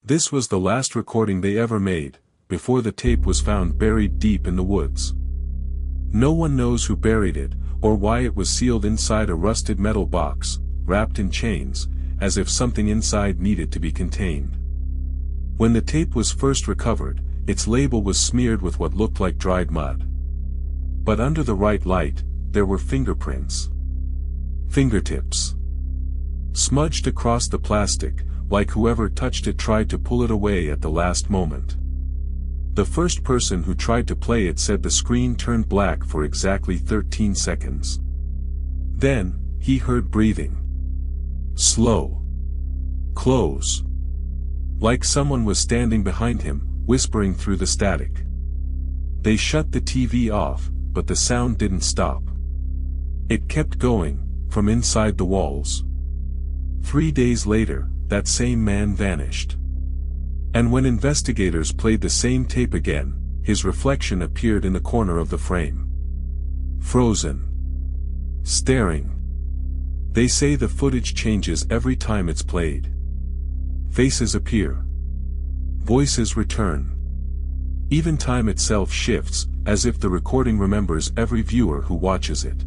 This was the last recording they ever made, before the tape was found buried deep in the woods. No one knows who buried it, or why it was sealed inside a rusted metal box, wrapped in chains, as if something inside needed to be contained. When the tape was first recovered, its label was smeared with what looked like dried mud. But under the right light, there were fingerprints. Fingertips. Smudged across the plastic, like whoever touched it tried to pull it away at the last moment. The first person who tried to play it said the screen turned black for exactly 13 seconds. Then, he heard breathing. Slow. Close. Like someone was standing behind him, whispering through the static. They shut the TV off, but the sound didn't stop. It kept going, from inside the walls. 3 days later, that same man vanished. And when investigators played the same tape again, his reflection appeared in the corner of the frame. Frozen. Staring. They say the footage changes every time it's played. Faces appear. Voices return. Even time itself shifts, as if the recording remembers every viewer who watches it.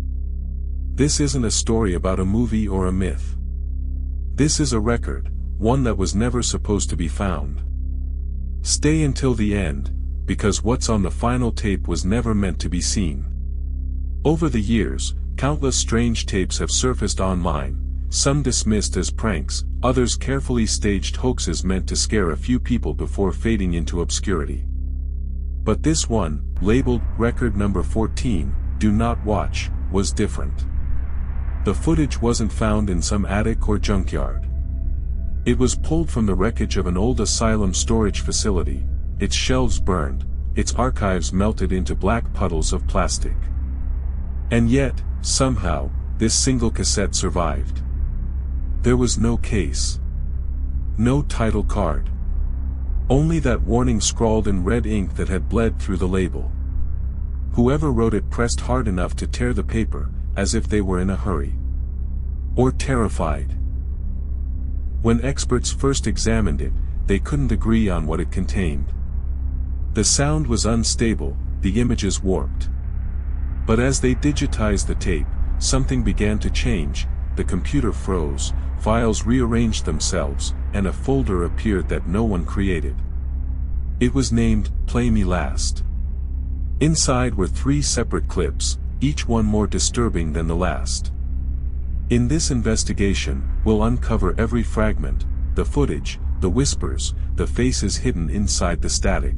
This isn't a story about a movie or a myth. This is a record, one that was never supposed to be found. Stay until the end, because what's on the final tape was never meant to be seen. Over the years, countless strange tapes have surfaced online, some dismissed as pranks, others carefully staged hoaxes meant to scare a few people before fading into obscurity. But this one, labeled Record Number 14, Do Not Watch, was different. The footage wasn't found in some attic or junkyard. It was pulled from the wreckage of an old asylum storage facility, its shelves burned, its archives melted into black puddles of plastic. And yet, somehow, this single cassette survived. There was no case. No title card. Only that warning scrawled in red ink that had bled through the label. Whoever wrote it pressed hard enough to tear the paper, as if they were in a hurry. Or terrified. When experts first examined it, they couldn't agree on what it contained. The sound was unstable, the images warped. But as they digitized the tape, something began to change, the computer froze, files rearranged themselves, and a folder appeared that no one created. It was named, Play Me Last. Inside were 3 separate clips, each one more disturbing than the last. In this investigation, we'll uncover every fragment, the footage, the whispers, the faces hidden inside the static.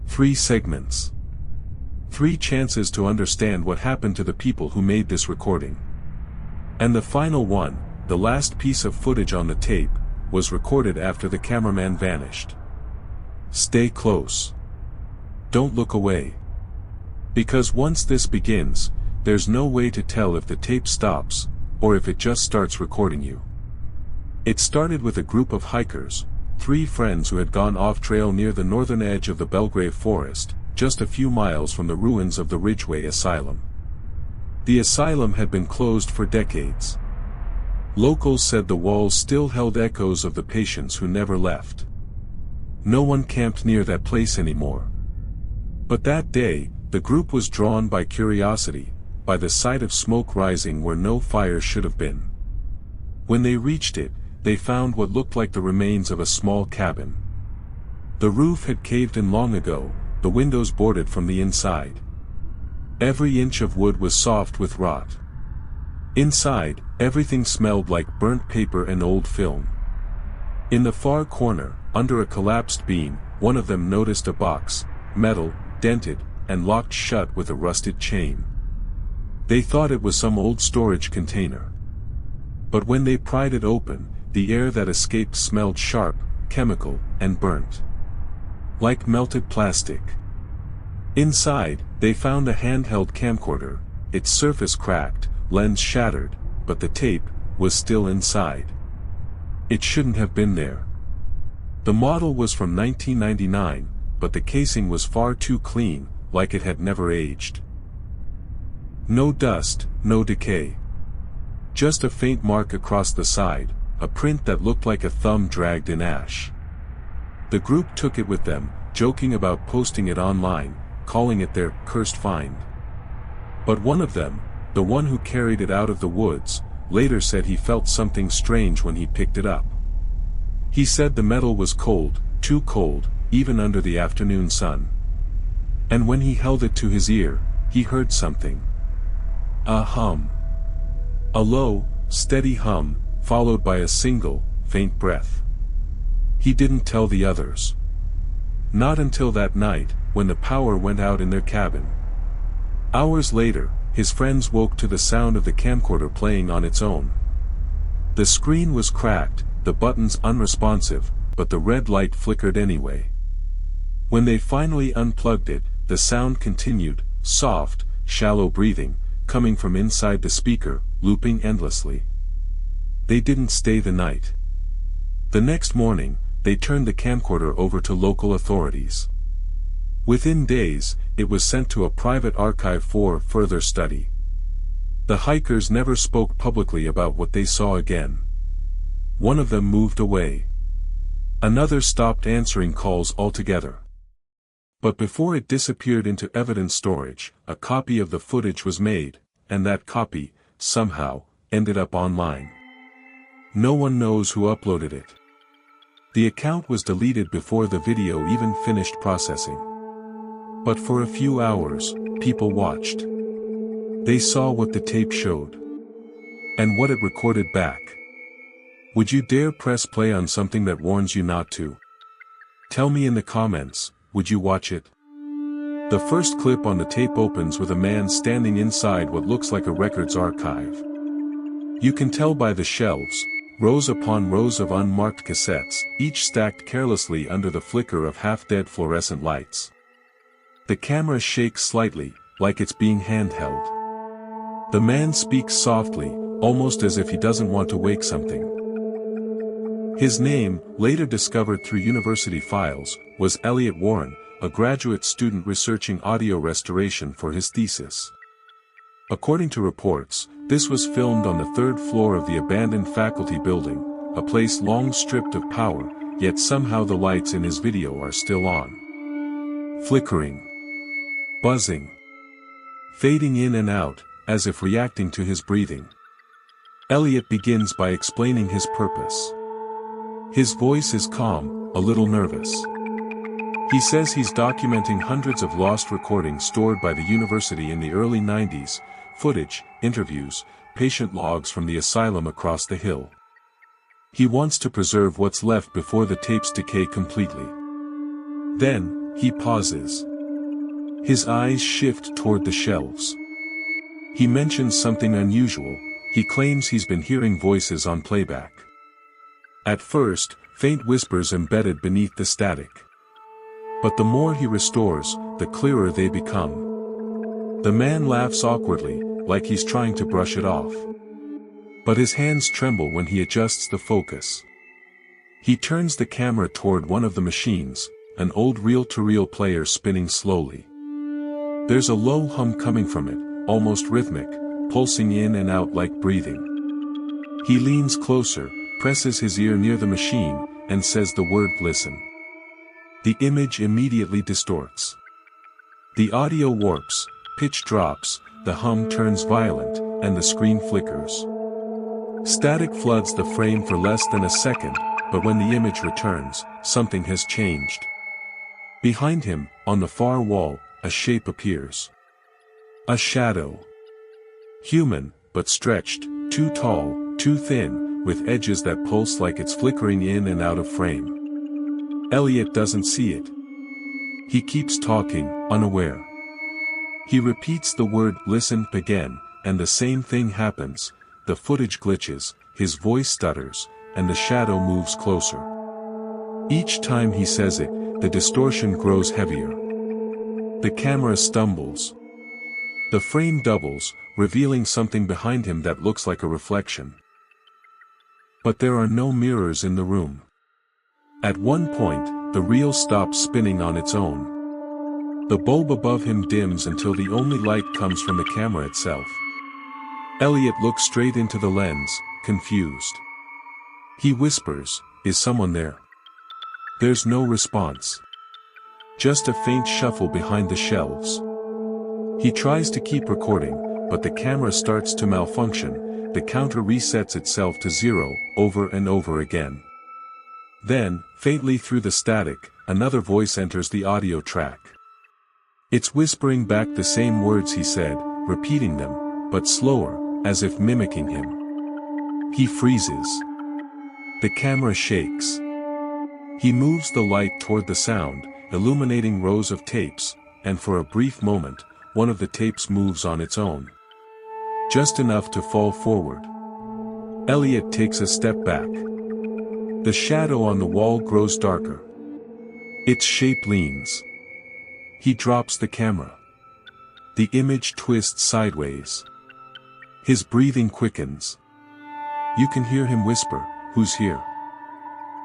3 segments. 3 chances to understand what happened to the people who made this recording. And the final one, the last piece of footage on the tape, was recorded after the cameraman vanished. Stay close. Don't look away. Because once this begins, there's no way to tell if the tape stops, or if it just starts recording you. It started with a group of hikers, 3 friends who had gone off-trail near the northern edge of the Belgrave Forest, just a few miles from the ruins of the Ridgeway Asylum. The asylum had been closed for decades. Locals said the walls still held echoes of the patients who never left. No one camped near that place anymore. But that day, the group was drawn by curiosity, by the sight of smoke rising where no fire should have been. When they reached it, they found what looked like the remains of a small cabin. The roof had caved in long ago, the windows boarded from the inside. Every inch of wood was soft with rot. Inside, everything smelled like burnt paper and old film. In the far corner, under a collapsed beam, one of them noticed a box, metal, dented, and locked shut with a rusted chain. They thought it was some old storage container. But when they pried it open, the air that escaped smelled sharp, chemical, and burnt. Like melted plastic. Inside, they found a handheld camcorder, its surface cracked, lens shattered, but the tape was still inside. It shouldn't have been there. The model was from 1999, but the casing was far too clean, like it had never aged. No dust, no decay. Just a faint mark across the side, a print that looked like a thumb dragged in ash. The group took it with them, joking about posting it online, calling it their cursed find. But one of them, the one who carried it out of the woods, later said he felt something strange when he picked it up. He said the metal was cold, too cold, even under the afternoon sun. And when he held it to his ear, he heard something. A hum. A low, steady hum, followed by a single, faint breath. He didn't tell the others. Not until that night, when the power went out in their cabin. Hours later, his friends woke to the sound of the camcorder playing on its own. The screen was cracked, the buttons unresponsive, but the red light flickered anyway. When they finally unplugged it, the sound continued, soft, shallow breathing, coming from inside the speaker, looping endlessly. They didn't stay the night. The next morning, they turned the camcorder over to local authorities. Within days, it was sent to a private archive for further study. The hikers never spoke publicly about what they saw again. One of them moved away. Another stopped answering calls altogether. But before it disappeared into evidence storage, a copy of the footage was made, and that copy, somehow, ended up online. No one knows who uploaded it. The account was deleted before the video even finished processing. But for a few hours, people watched. They saw what the tape showed. And what it recorded back. Would you dare press play on something that warns you not to? Tell me in the comments, would you watch it? The first clip on the tape opens with a man standing inside what looks like a records archive. You can tell by the shelves, rows upon rows of unmarked cassettes, each stacked carelessly under the flicker of half-dead fluorescent lights. The camera shakes slightly, like it's being handheld. The man speaks softly, almost as if he doesn't want to wake something. His name, later discovered through university files, was Elliot Warren, a graduate student researching audio restoration for his thesis. According to reports, this was filmed on the third floor of the abandoned faculty building, a place long stripped of power, yet somehow the lights in his video are still on. Flickering. Buzzing. Fading in and out, as if reacting to his breathing. Elliot begins by explaining his purpose. His voice is calm, a little nervous. He says he's documenting hundreds of lost recordings stored by the university in the early 90s, footage, interviews, patient logs from the asylum across the hill. He wants to preserve what's left before the tapes decay completely. Then, he pauses. His eyes shift toward the shelves. He mentions something unusual. He claims he's been hearing voices on playback. At first, faint whispers embedded beneath the static. But the more he restores, the clearer they become. The man laughs awkwardly, like he's trying to brush it off. But his hands tremble when he adjusts the focus. He turns the camera toward one of the machines, an old reel-to-reel player spinning slowly. There's a low hum coming from it, almost rhythmic, pulsing in and out like breathing. He leans closer, presses his ear near the machine, and says the word "listen." The image immediately distorts. The audio warps, pitch drops, the hum turns violent, and the screen flickers. Static floods the frame for less than a second, but when the image returns, something has changed. Behind him, on the far wall, a shape appears. A shadow. Human, but stretched, too tall, too thin, with edges that pulse like it's flickering in and out of frame. Elliot doesn't see it. He keeps talking, unaware. He repeats the word "listen" again, and the same thing happens. The footage glitches, his voice stutters, and the shadow moves closer. Each time he says it, the distortion grows heavier. The camera stumbles. The frame doubles, revealing something behind him that looks like a reflection. But there are no mirrors in the room. At one point, the reel stops spinning on its own. The bulb above him dims until the only light comes from the camera itself. Elliot looks straight into the lens, confused. He whispers, "Is someone there?" There's no response. Just a faint shuffle behind the shelves. He tries to keep recording, but the camera starts to malfunction, the counter resets itself to 0, over and over again. Then, faintly through the static, another voice enters the audio track. It's whispering back the same words he said, repeating them, but slower, as if mimicking him. He freezes. The camera shakes. He moves the light toward the sound, illuminating rows of tapes, and for a brief moment, one of the tapes moves on its own. Just enough to fall forward. Elliot takes a step back. The shadow on the wall grows darker. Its shape leans. He drops the camera. The image twists sideways. His breathing quickens. You can hear him whisper, "Who's here?"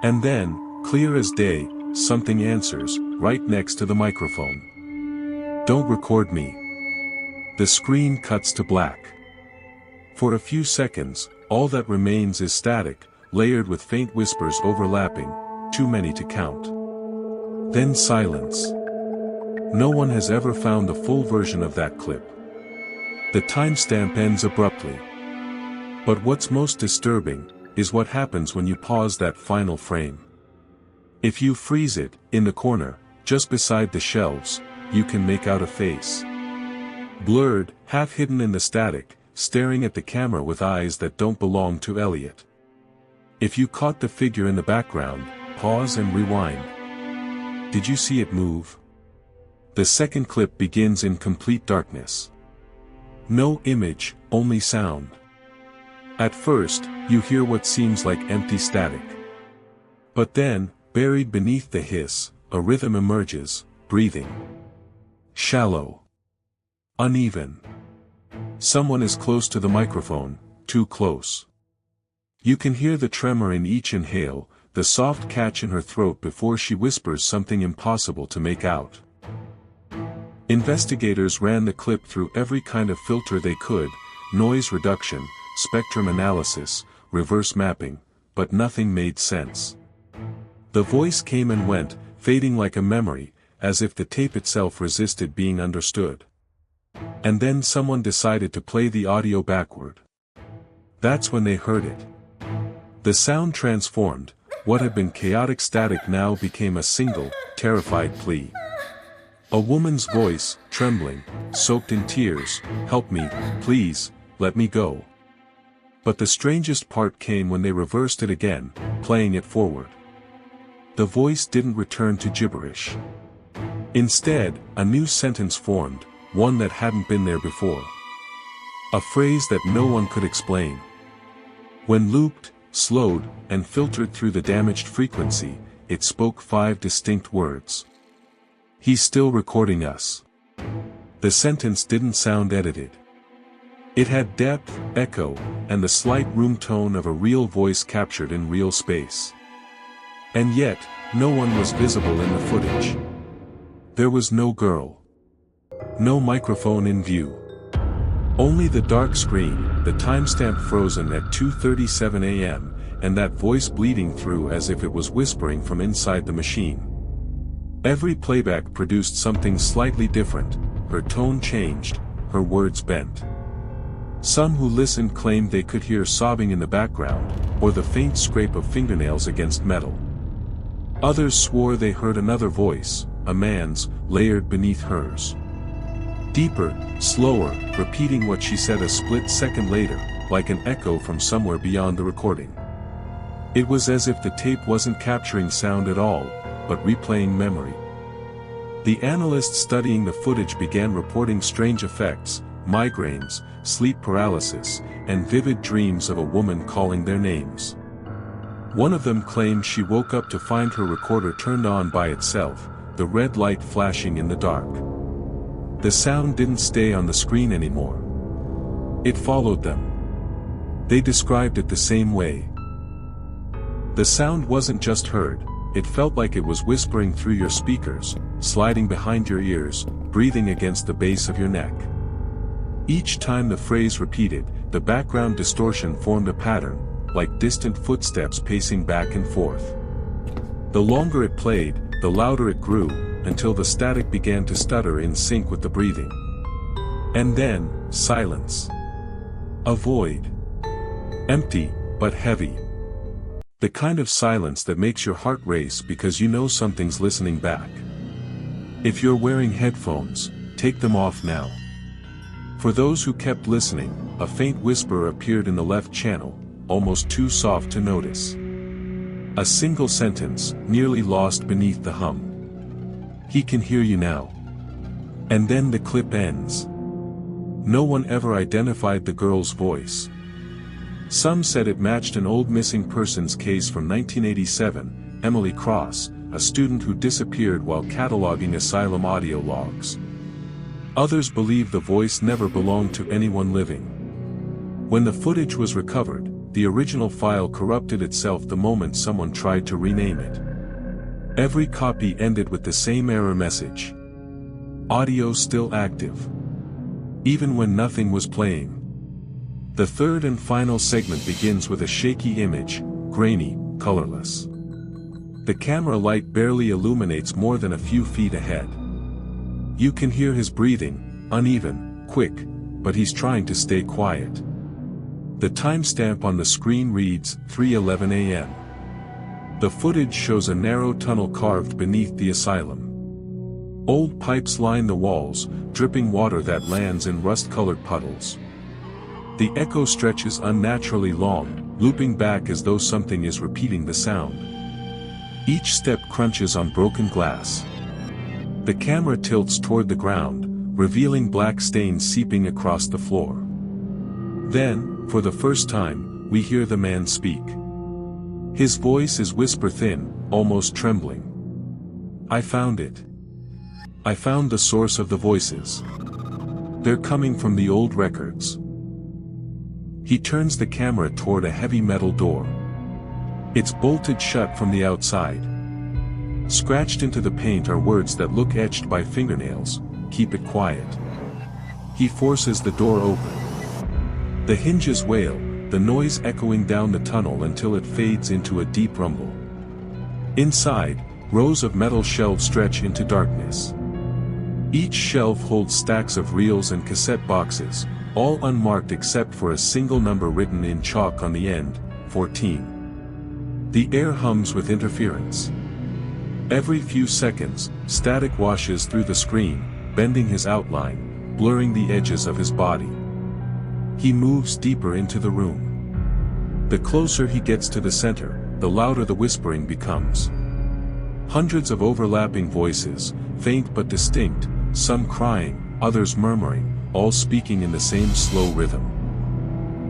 And then, clear as day, something answers, right next to the microphone. "Don't record me." The screen cuts to black. For a few seconds, all that remains is static, layered with faint whispers overlapping, too many to count. Then silence. No one has ever found the full version of that clip. The timestamp ends abruptly. But what's most disturbing is what happens when you pause that final frame. If you freeze it, in the corner, just beside the shelves, you can make out a face. Blurred, half hidden in the static, staring at the camera with eyes that don't belong to Elliot. If you caught the figure in the background, pause and rewind. Did you see it move? The second clip begins in complete darkness. No image, only sound. At first, you hear what seems like empty static. But then, buried beneath the hiss, a rhythm emerges, breathing. Shallow. Uneven. Someone is close to the microphone, too close. You can hear the tremor in each inhale, the soft catch in her throat before she whispers something impossible to make out. Investigators ran the clip through every kind of filter they could, noise reduction, spectrum analysis, reverse mapping, but nothing made sense. The voice came and went, fading like a memory, as if the tape itself resisted being understood. And then someone decided to play the audio backward. That's when they heard it. The sound transformed, what had been chaotic static now became a single, terrified plea. A woman's voice, trembling, soaked in tears, "Help me, please, let me go." But the strangest part came when they reversed it again, playing it forward. The voice didn't return to gibberish. Instead, a new sentence formed, one that hadn't been there before. A phrase that no one could explain. When looped, slowed, and filtered through the damaged frequency, it spoke 5 distinct words. "He's still recording us." The sentence didn't sound edited. It had depth, echo, and the slight room tone of a real voice captured in real space. And yet, no one was visible in the footage. There was no girl. No microphone in view. Only the dark screen, the timestamp frozen at 2:37 a.m., and that voice bleeding through as if it was whispering from inside the machine. Every playback produced something slightly different, her tone changed, her words bent. Some who listened claimed they could hear sobbing in the background, or the faint scrape of fingernails against metal. Others swore they heard another voice, a man's, layered beneath hers. Deeper, slower, repeating what she said a split second later, like an echo from somewhere beyond the recording. It was as if the tape wasn't capturing sound at all, but replaying memory. The analysts studying the footage began reporting strange effects, migraines, sleep paralysis, and vivid dreams of a woman calling their names. One of them claimed she woke up to find her recorder turned on by itself, the red light flashing in the dark. The sound didn't stay on the screen anymore. It followed them. They described it the same way. The sound wasn't just heard, it felt like it was whispering through your speakers, sliding behind your ears, breathing against the base of your neck. Each time the phrase repeated, the background distortion formed a pattern, like distant footsteps pacing back and forth. The longer it played, the louder it grew, until the static began to stutter in sync with the breathing. And then, silence. A void. Empty, but heavy. The kind of silence that makes your heart race because you know something's listening back. If you're wearing headphones, take them off now. For those who kept listening, a faint whisper appeared in the left channel, almost too soft to notice. A single sentence, nearly lost beneath the hum. "He can hear you now." And then the clip ends. No one ever identified the girl's voice. Some said it matched an old missing persons case from 1987, Emily Cross, a student who disappeared while cataloging asylum audio logs. Others believe the voice never belonged to anyone living. When the footage was recovered, the original file corrupted itself the moment someone tried to rename it. Every copy ended with the same error message. Audio still active. Even when nothing was playing. The third and final segment begins with a shaky image, grainy, colorless. The camera light barely illuminates more than a few feet ahead. You can hear his breathing, uneven, quick, but he's trying to stay quiet. The timestamp on the screen reads 3:11 a.m. The footage shows a narrow tunnel carved beneath the asylum. Old pipes line the walls, dripping water that lands in rust-colored puddles. The echo stretches unnaturally long, looping back as though something is repeating the sound. Each step crunches on broken glass. The camera tilts toward the ground, revealing black stains seeping across the floor. Then, for the first time, we hear the man speak. His voice is whisper-thin, almost trembling. "I found it. I found the source of the voices. They're coming from the old records." He turns the camera toward a heavy metal door. It's bolted shut from the outside. Scratched into the paint are words that look etched by fingernails, "Keep it quiet." He forces the door open. The hinges wail, the noise echoing down the tunnel until it fades into a deep rumble. Inside, rows of metal shelves stretch into darkness. Each shelf holds stacks of reels and cassette boxes, all unmarked except for a single number written in chalk on the end, 14. The air hums with interference. Every few seconds, static washes through the screen, bending his outline, blurring the edges of his body. He moves deeper into the room. The closer he gets to the center, the louder the whispering becomes. Hundreds of overlapping voices, faint but distinct, some crying, others murmuring, all speaking in the same slow rhythm.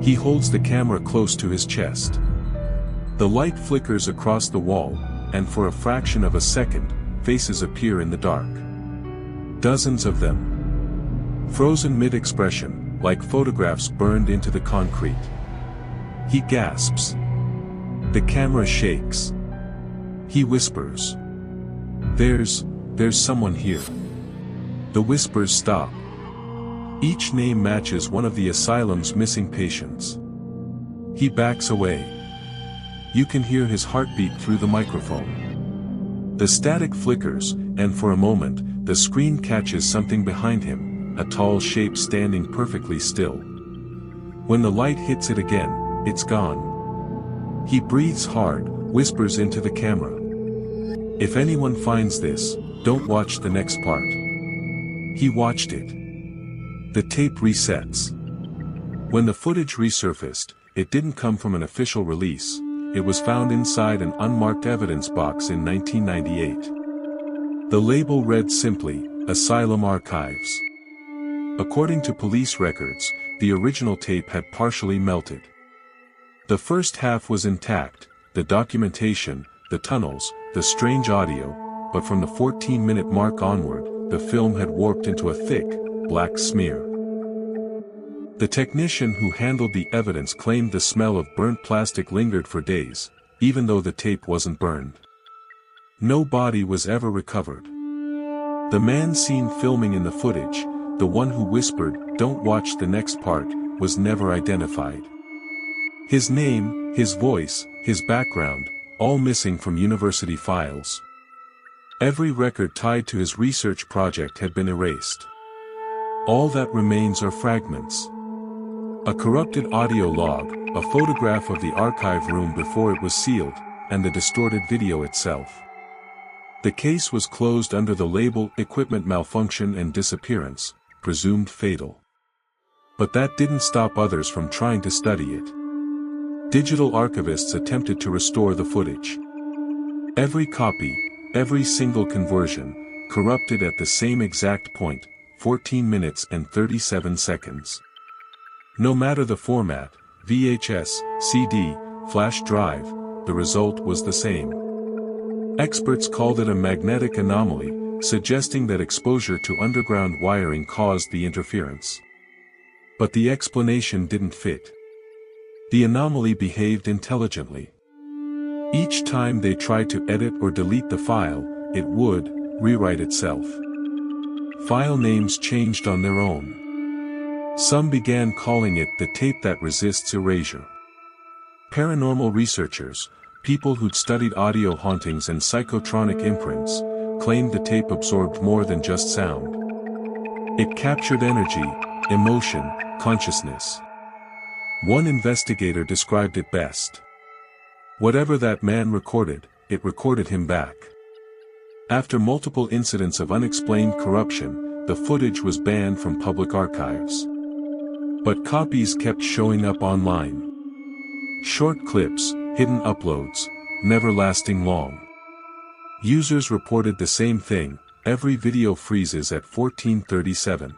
He holds the camera close to his chest. The light flickers across the wall, and for a fraction of a second, faces appear in the dark. Dozens of them. Frozen mid-expression, like photographs burned into the concrete. He gasps. The camera shakes. He whispers. There's someone here." The whispers stop. Each name matches one of the asylum's missing patients. He backs away. You can hear his heartbeat through the microphone. The static flickers, and for a moment, the screen catches something behind him, a tall shape standing perfectly still. When the light hits it again, it's gone. He breathes hard, whispers into the camera. "If anyone finds this, don't watch the next part." He watched it. The tape resets. When the footage resurfaced, it didn't come from an official release. It was found inside an unmarked evidence box in 1998. The label read simply, "Asylum Archives." According to police records, the original tape had partially melted. The first half was intact, the documentation, the tunnels, the strange audio, but from the 14-minute mark onward, the film had warped into a thick, black smear. The technician who handled the evidence claimed the smell of burnt plastic lingered for days, even though the tape wasn't burned. No body was ever recovered. The man seen filming in the footage, the one who whispered, "Don't watch the next part," was never identified. His name, his voice, his background, all missing from university files. Every record tied to his research project had been erased. All that remains are fragments. A corrupted audio log, a photograph of the archive room before it was sealed, and the distorted video itself. The case was closed under the label "Equipment Malfunction and Disappearance, Presumed Fatal." But that didn't stop others from trying to study it. Digital archivists attempted to restore the footage. Every copy, every single conversion, corrupted at the same exact point, 14 minutes and 37 seconds. No matter the format, VHS, CD, flash drive, the result was the same. Experts called it a magnetic anomaly, suggesting that exposure to underground wiring caused the interference. But the explanation didn't fit. The anomaly behaved intelligently. Each time they tried to edit or delete the file, it would rewrite itself. File names changed on their own. Some began calling it the tape that resists erasure. Paranormal researchers, people who'd studied audio hauntings and psychotronic imprints, claimed the tape absorbed more than just sound. It captured energy, emotion, consciousness. One investigator described it best. Whatever that man recorded, it recorded him back. After multiple incidents of unexplained corruption, the footage was banned from public archives. But copies kept showing up online. Short clips, hidden uploads, never lasting long. Users reported the same thing: every video freezes at 14:37.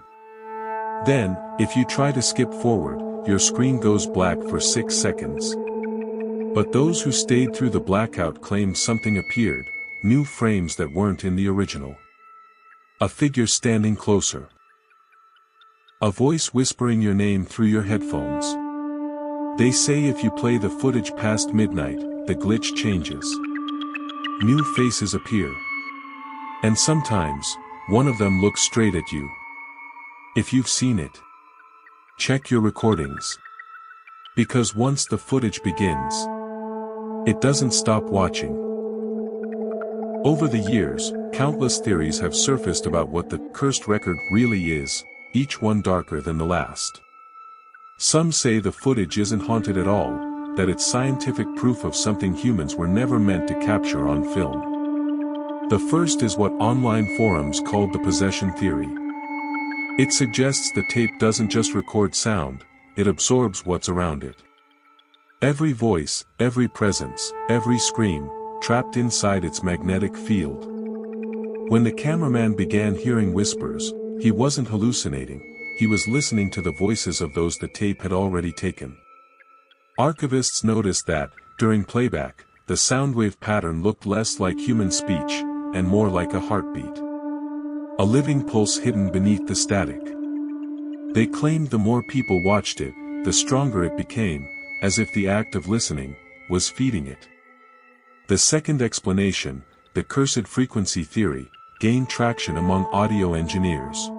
Then, if you try to skip forward, your screen goes black for 6 seconds. But those who stayed through the blackout claimed something appeared, new frames that weren't in the original. A figure standing closer. A voice whispering your name through your headphones. They say if you play the footage past midnight, the glitch changes. New faces appear. And sometimes, one of them looks straight at you. If you've seen it, check your recordings. Because once the footage begins, it doesn't stop watching. Over the years, countless theories have surfaced about what the cursed record really is, each one darker than the last. Some say the footage isn't haunted at all, that it's scientific proof of something humans were never meant to capture on film. The first is what online forums called the possession theory. It suggests the tape doesn't just record sound, it absorbs what's around it. Every voice, every presence, every scream, trapped inside its magnetic field. When the cameraman began hearing whispers, he wasn't hallucinating, he was listening to the voices of those the tape had already taken. Archivists noticed that, during playback, the soundwave pattern looked less like human speech, and more like a heartbeat. A living pulse hidden beneath the static. They claimed the more people watched it, the stronger it became, as if the act of listening was feeding it. The second explanation, the cursed frequency theory, gained traction among audio engineers.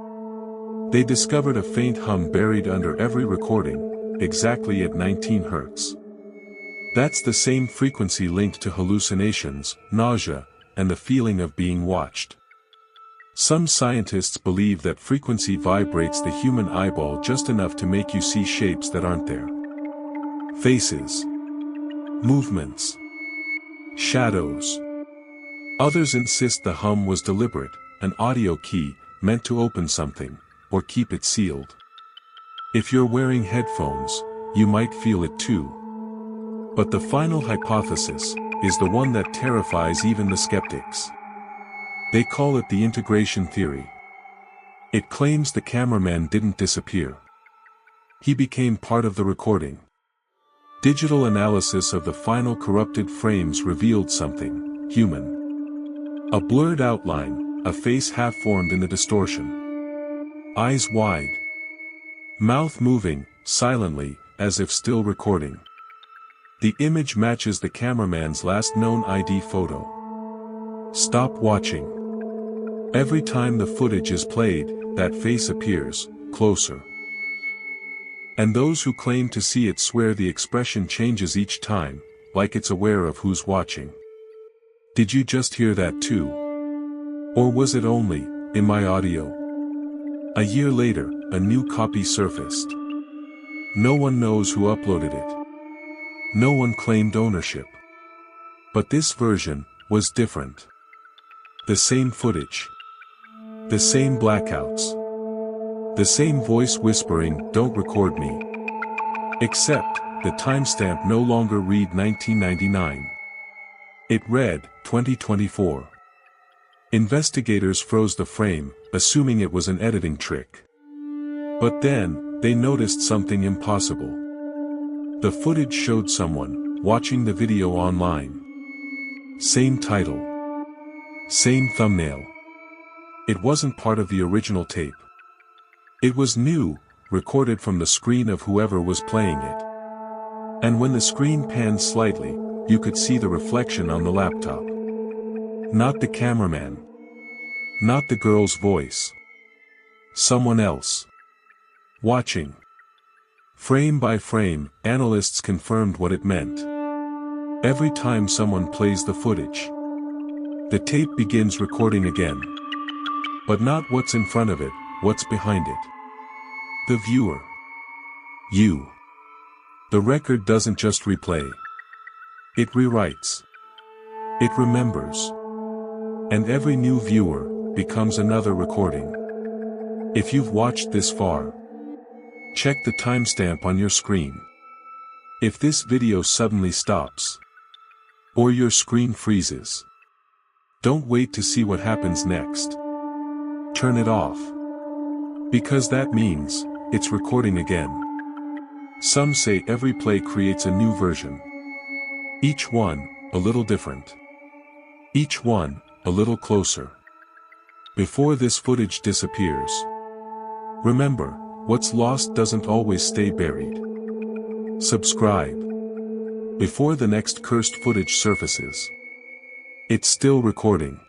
They discovered a faint hum buried under every recording, exactly at 19 Hz. That's the same frequency linked to hallucinations, nausea, and the feeling of being watched. Some scientists believe that frequency vibrates the human eyeball just enough to make you see shapes that aren't there. Faces. Movements. Shadows. Others insist the hum was deliberate, an audio key, meant to open something, or keep it sealed. If you're wearing headphones, you might feel it too. But the final hypothesis is the one that terrifies even the skeptics. They call it the integration theory. It claims the cameraman didn't disappear. He became part of the recording. Digital analysis of the final corrupted frames revealed something human. A blurred outline, a face half-formed in the distortion. Eyes wide. Mouth moving, silently, as if still recording. The image matches the cameraman's last known ID photo. Stop watching. Every time the footage is played, that face appears, closer. And those who claim to see it swear the expression changes each time, like it's aware of who's watching. Did you just hear that too? Or was it only in my audio? A year later, a new copy surfaced. No one knows who uploaded it. No one claimed ownership. But this version was different. The same footage. The same blackouts. The same voice whispering, "Don't record me." Except, the timestamp no longer read 1999. It read, 2024. Investigators froze the frame, assuming it was an editing trick. But then, they noticed something impossible. The footage showed someone watching the video online. Same title. Same thumbnail. It wasn't part of the original tape. It was new, recorded from the screen of whoever was playing it. And when the screen panned slightly, you could see the reflection on the laptop. Not the cameraman. Not the girl's voice. Someone else. Watching. Frame by frame, analysts confirmed what it meant. Every time someone plays the footage, the tape begins recording again. But not what's in front of it, what's behind it. The viewer. You. The record doesn't just replay. It rewrites. It remembers. And every new viewer becomes another recording. If you've watched this far, check the timestamp on your screen. If this video suddenly stops, or your screen freezes, don't wait to see what happens next. Turn it off. Because that means, it's recording again. Some say every play creates a new version. Each one, a little different. Each one, a little closer. Before this footage disappears. Remember, what's lost doesn't always stay buried. Subscribe. Before the next cursed footage surfaces. It's still recording.